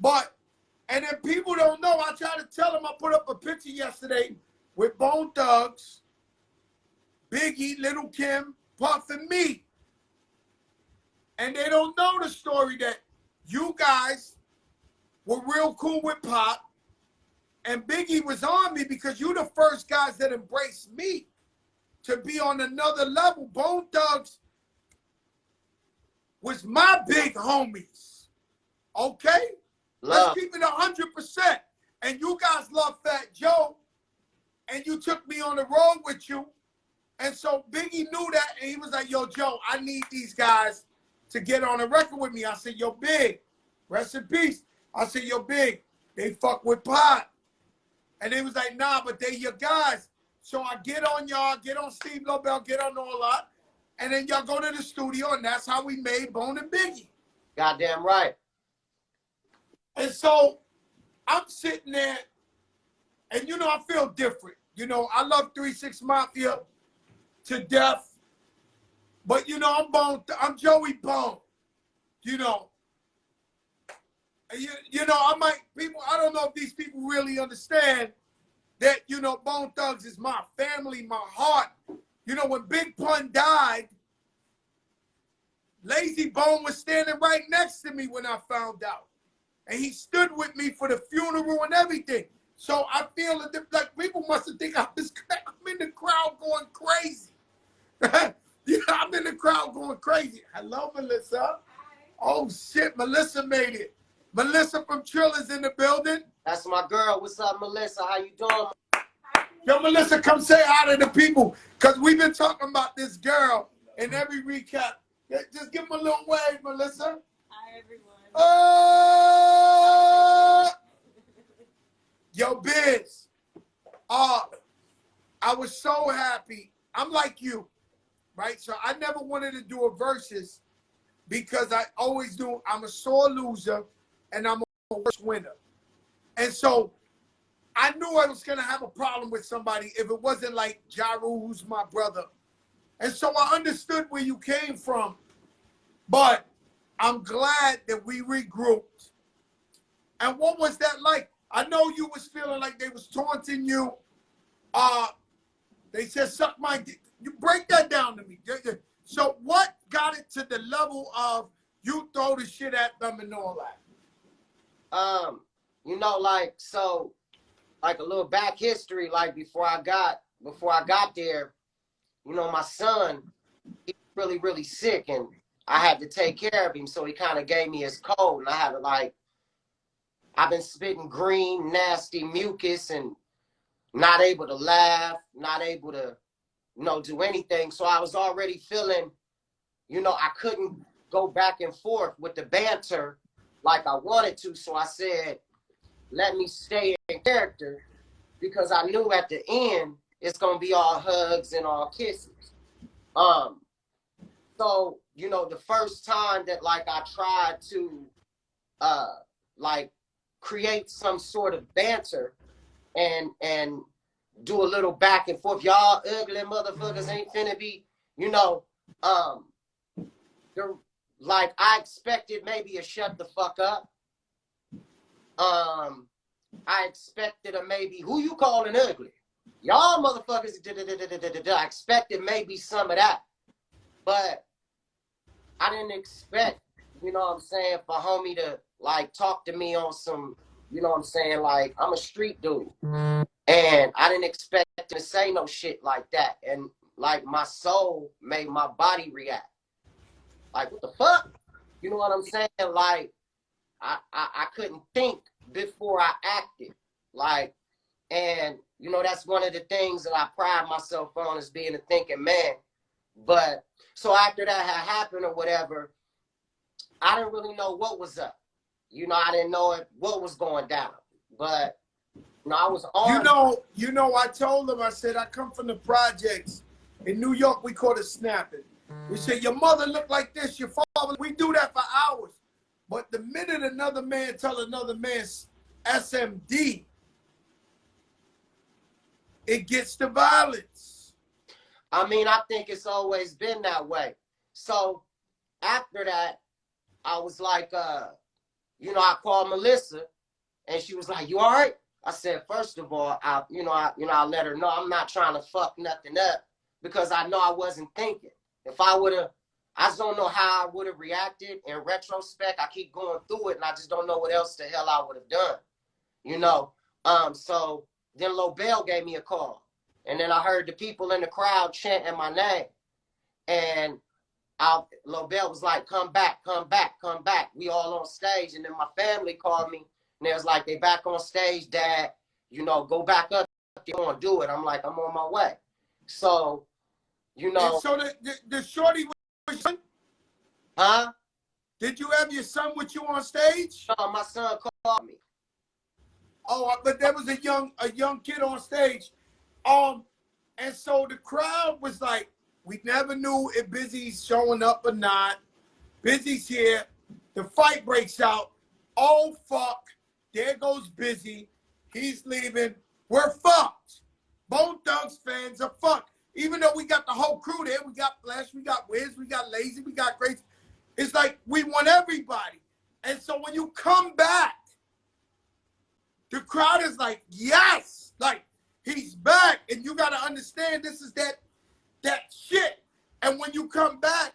But, and then people don't know, I try to tell them, I put up a picture yesterday with Bone Thugs, Biggie, Little Kim, Puff, and me. And they don't know the story that you guys were real cool with Pop, and Biggie was on me because you the first guys that embraced me to be on another level. Bone Thugs was my big homies. Okay? Love. Let's keep it 100%. And you guys love Fat Joe, and you took me on the road with you. And so Biggie knew that, and he was like, yo, Joe, I need these guys to get on a record with me. I said, yo, Big, rest in peace. I said, yo, Big, they fuck with Pot. And they was like, nah, but they your guys. So I get on y'all, get on Steve Lobel, get on all that. And then y'all go to the studio, and that's how we made Bone and Biggie. Goddamn right. And so I'm sitting there, and you know, I feel different. You know, I love 3 6 Mafia to death. But you know, I'm Joey Bone. You know. You know, I don't know if these people really understand that, you know, Bone Thugs is my family, my heart. You know, when Big Pun died, Lazy Bone was standing right next to me when I found out. And he stood with me for the funeral and everything. So I feel like people must have think I'm in the crowd going crazy. Yeah, I'm in the crowd going crazy. Hello, Melissa. Hi. Oh, shit, Melissa made it. Melissa from Trilla's in the building. That's my girl. What's up, Melissa? How you doing? Yo, Melissa, come say hi to the people. Because we've been talking about this girl in every recap. Just give them a little wave, Melissa. Hi, everyone. Yo, Biz. I was so happy. I'm like you, right? So I never wanted to do a versus because I always do. I'm a sore loser and I'm a worse winner. And so I knew I was going to have a problem with somebody if it wasn't like Ja Rule, who's my brother. And so I understood where you came from. But I'm glad that we regrouped. And what was that like? I know you was feeling like they was taunting you. They said, suck my dick. You break that down to me. So what got it to the level of you throw the shit at them and all that? You know, like, so, like a little back history, like before I got there, you know, my son, he was really, really sick, and I had to take care of him, so he kind of gave me his cold, and I had to, like, I've been spitting green, nasty mucus and not able to laugh, not able to, you know, do anything. So I was already feeling, you know, I couldn't go back and forth with the banter like I wanted to. So I said, let me stay in character, because I knew at the end it's going to be all hugs and all kisses. So, you know, the first time that, like, I tried to, like, create some sort of banter and do a little back and forth. Y'all ugly motherfuckers ain't finna be, you know, like, I expected maybe a shut the fuck up. I expected a maybe, who you calling ugly? Y'all motherfuckers, I expected maybe some of that. But I didn't expect, you know what I'm saying, for homie to, like, talk to me on some, you know what I'm saying, like, I'm a street dude. And I didn't expect him to say no shit like that. And, like, my soul made my body react. Like, what the fuck? You know what I'm saying? Like, I couldn't think before I acted. Like, and, you know, that's one of the things that I pride myself on, is being a thinking man. But, so after that had happened or whatever, I didn't really know what was up. You know, I didn't know what was going down. But, you know, I was on. You know, I told him, I said, I come from the projects. In New York, we call it snapping. We say, your mother looked like this, your father. We do that for hours. But the minute another man tell another man's SMD, it gets to violence. I mean, I think it's always been that way. So after that, I was like, you know, I called Melissa, and she was like, "You all right?" I said, "First of all, I let her know I'm not trying to fuck nothing up because I know I wasn't thinking. If I would have, I just don't know how I would have reacted in retrospect. I keep going through it, and I just don't know what else the hell I would have done, you know." So then Lobel gave me a call, and then I heard the people in the crowd chanting my name, and Lobel was like, "Come back, come back, come back." We all on stage, and then my family called me, and they was like, "They back on stage, Dad. You know, go back up. You want to do it?" I'm like, "I'm on my way." So, you know. And so the shorty was, Huh? did you have your son with you on stage? No, my son called me. Oh, but there was a young kid on stage. And so the crowd was like, we never knew if Bizzy's showing up or not. Bizzy's here. The fight breaks out. Oh, fuck. There goes Bizzy. He's leaving. We're fucked. Bone Thugs fans are fucked. Even though we got the whole crew there, we got Flesh, we got Wiz, we got Lazy, we got Grace. It's like we want everybody. And so when you come back, the crowd is like, yes, like he's back. And you got to understand this is that shit. And when you come back,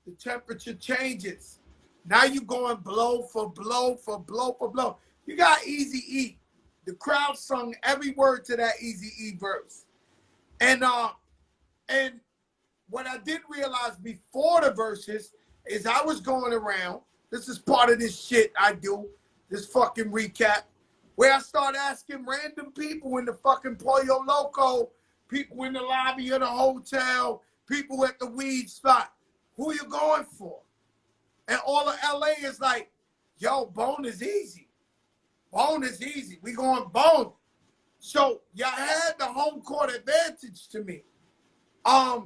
the temperature changes. Now you're going blow for blow for blow for blow. You got Eazy-E. The crowd sung every word to that Eazy-E verse. And what I didn't realize before the verses is I was going around. This is part of this shit I do, this fucking recap, where I start asking random people in the fucking Pollo Loco, people in the lobby of the hotel, people at the weed spot, who you going for? And all of LA is like, yo, Bone is easy. Bone is easy. We going Bone. So y'all had the home court advantage to me. I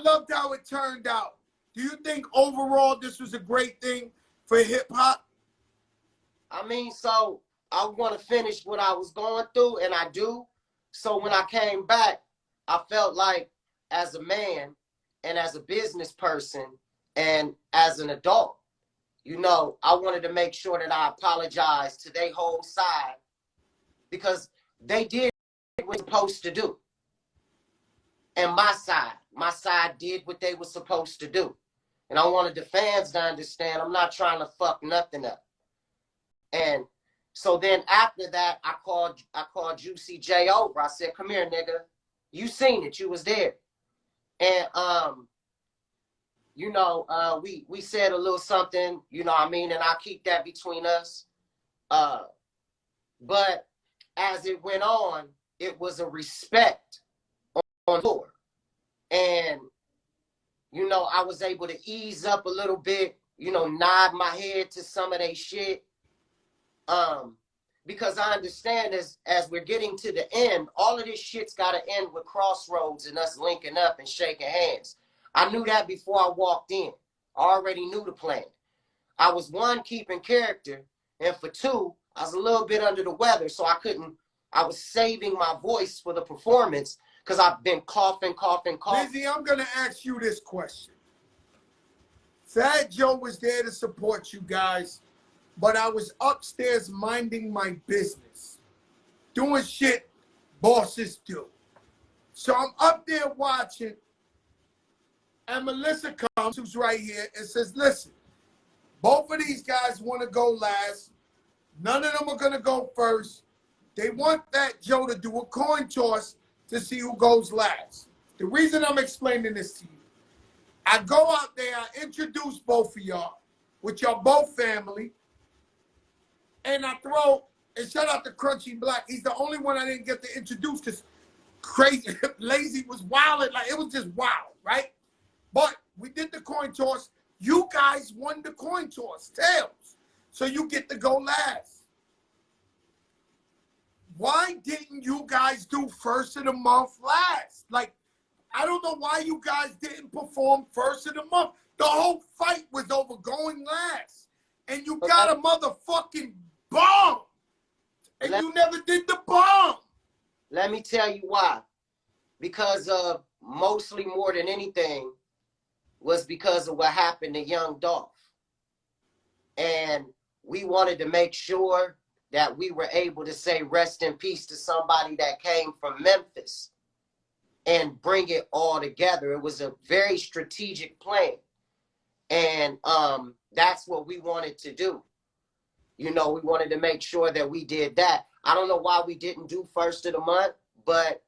loved how it turned out. Do you think overall this was a great thing for hip hop? I mean, so I want to finish what I was going through, and I do. So when I came back, I felt like as a man and as a business person and as an adult, you know, I wanted to make sure that I apologized to their whole side because they did what they were supposed to do. And my side did what they were supposed to do. And I wanted the fans to understand I'm not trying to fuck nothing up. And so then after that, I called Juicy J over. I said, "Come here, nigga. You seen it. You was there." And you know, we said a little something, you know what I mean, and I'll keep that between us. But as it went on, it was a respect on tour. And you know, I was able to ease up a little bit, you know, nod my head to some of their shit. Because I understand as we're getting to the end, all of this shit's got to end with Crossroads and us linking up and shaking hands. I knew that before I walked in. I already knew the plan. I was one, keeping character, and for two, I was a little bit under the weather, so I was saving my voice for the performance because I've been coughing. Bizzy, I'm going to ask you this question. Fat Joe was there to support you guys, but I was upstairs minding my business, doing shit bosses do. So I'm up there watching, and Melissa comes, who's right here, and says, listen, both of these guys want to go last. None of them are going to go first. They want Fat Joe to do a coin toss to see who goes last. The reason I'm explaining this to you, I go out there, I introduce both of y'all, with y'all both family, and I throw, and shout out to Crunchy Black. He's the only one I didn't get to introduce because crazy, Lazy was wilding, like it was just wild, right? But we did the coin toss. You guys won the coin toss, tails. So you get to go last. Why didn't you guys do first of the month last? Like, I don't know why you guys didn't perform first of the month. The whole fight was over going last. And you got a motherfucking bomb. And you never did the bomb. Let me tell you why. Because of mostly more than anything was because of what happened to Young Dolph. And we wanted to make sure that we were able to say rest in peace to somebody that came from Memphis and bring it all together. It was a very strategic plan. And that's what we wanted to do. You know, we wanted to make sure that we did that. I don't know why we didn't do first of the month, but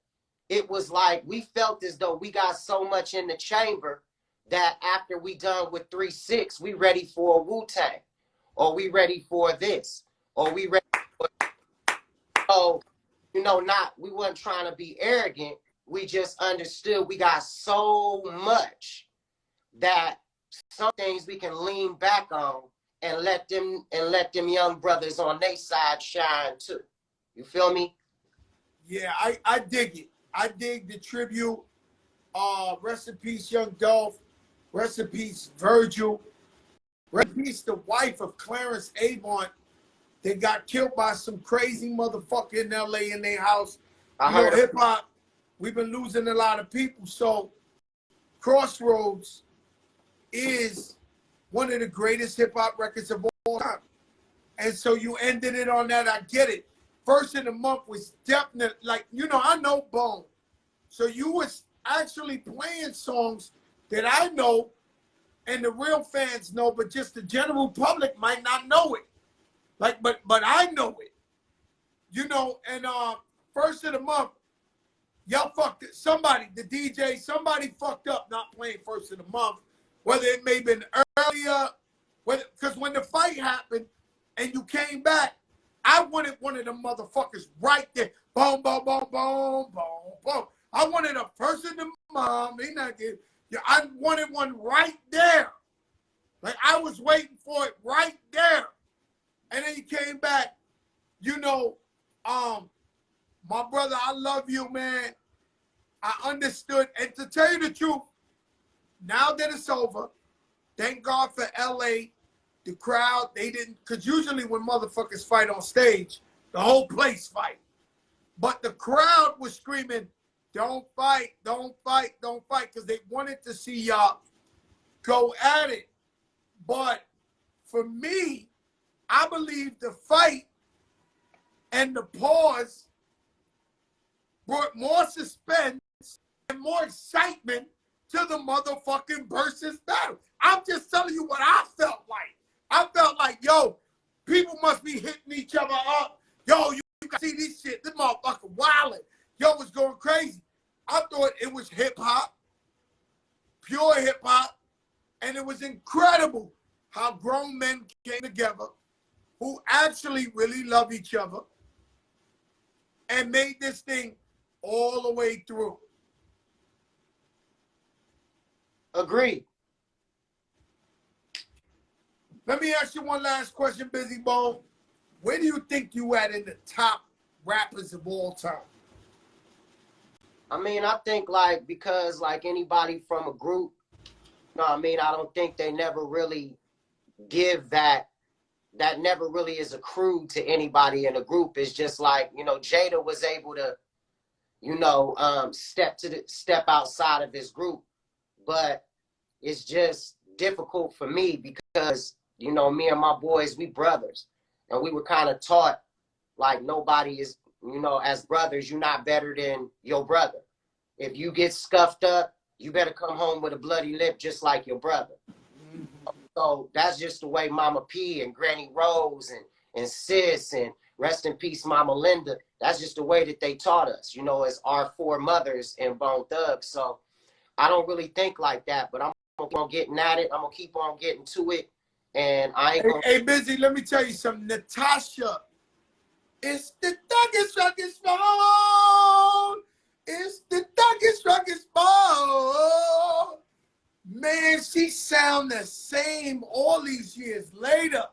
it was like we felt as though we got so much in the chamber that after we done with 3-6, we ready for a Wu-Tang, or we ready for this, or we ready for, so, you know, we weren't trying to be arrogant. We just understood we got so much that some things we can lean back on and let them young brothers on their side shine too. You feel me? Yeah, I dig it. I dig the tribute. Rest in peace, Young Dolph. Rest in peace, Virgil. Rest in peace, the wife of Clarence Avon. They got killed by some crazy motherfucker in LA in their house. I heard hip hop. We've been losing a lot of people. So Crossroads is one of the greatest hip hop records of all time. And so you ended it on that. I get it. First of the month was definitely, like, you know, I know Bone. So you was actually playing songs that I know and the real fans know, but just the general public might not know it. Like, but I know it. You know, and first of the month, y'all fucked it. Somebody, the DJ, somebody fucked up not playing first of the month. Whether it may have been earlier, because when the fight happened and you came back, I wanted one of them motherfuckers right there. Boom, boom, boom, boom, boom, boom. I wanted a first of the month. I wanted one right there. Like, I was waiting for it right there. And then he came back. You know, my brother, I love you, man. I understood. And to tell you the truth, now that it's over, thank God for LA, the crowd, they didn't, because usually when motherfuckers fight on stage, the whole place fight. But the crowd was screaming, don't fight, don't fight, don't fight, because they wanted to see y'all go at it. But for me, I believe the fight and the pause brought more suspense and more excitement to the motherfucking Verzuz battle. I'm just telling you what I felt like. I felt like, yo, people must be hitting each other up. Yo, you can see this shit. This motherfucker wilding. Yo, it's going crazy. I thought it was hip-hop, pure hip-hop, and it was incredible how grown men came together who actually really love each other and made this thing all the way through. Agreed. Let me ask you one last question, Bizzy Bone. Where do you think you at in the top rappers of all time? I mean, I think, like, because, like, anybody from a group, you know what I mean, I don't think they never really give that never really is accrued to anybody in a group. It's just like, you know, Jada was able to, you know, step outside of his group. But it's just difficult for me because, you know, me and my boys, we brothers. And we were kind of taught, like, nobody is, you know, as brothers, you're not better than your brother. If you get scuffed up, you better come home with a bloody lip just like your brother. So that's just the way Mama P and Granny Rose and Sis and rest in peace Mama Linda, that's just the way that they taught us, you know, as our four mothers in Bone Thugs. So I don't really think like that, but I'm going to keep on getting at it. I'm going to keep on getting to it. And I ain't going to... Hey, Bizzy, let me tell you something. Natasha, it's the thuggest phone. It's the thuggest phone. Man, she sound the same all these years later.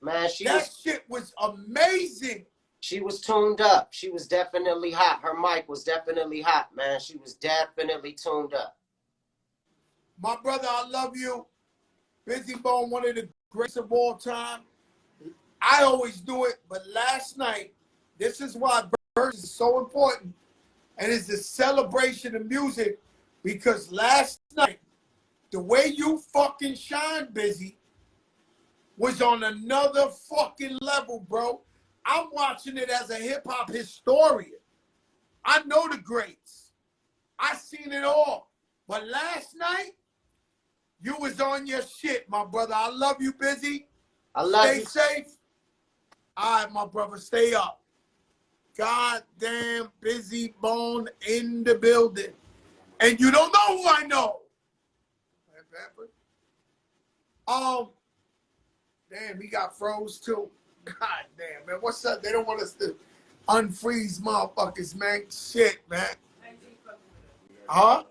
Man, shit was amazing. She was tuned up. She was definitely hot. Her mic was definitely hot, man. She was definitely tuned up. My brother, I love you. Bizzy Bone, one of the greatest of all time. I always do it, but last night, this is why Verzuz is so important. And it's a celebration of music, because last night, the way you fucking shine, Bizzy, was on another fucking level, bro. I'm watching it as a hip-hop historian. I know the greats. I seen it all. But last night, you was on your shit, my brother. I love you, Bizzy. I love Stay you. safe. All right, my brother, stay up. Goddamn Bizzy Bone in the building. And you don't know who I know. Damn, he got froze too. God damn, man. What's up? They don't want us to unfreeze motherfuckers, man. Shit, man. Huh?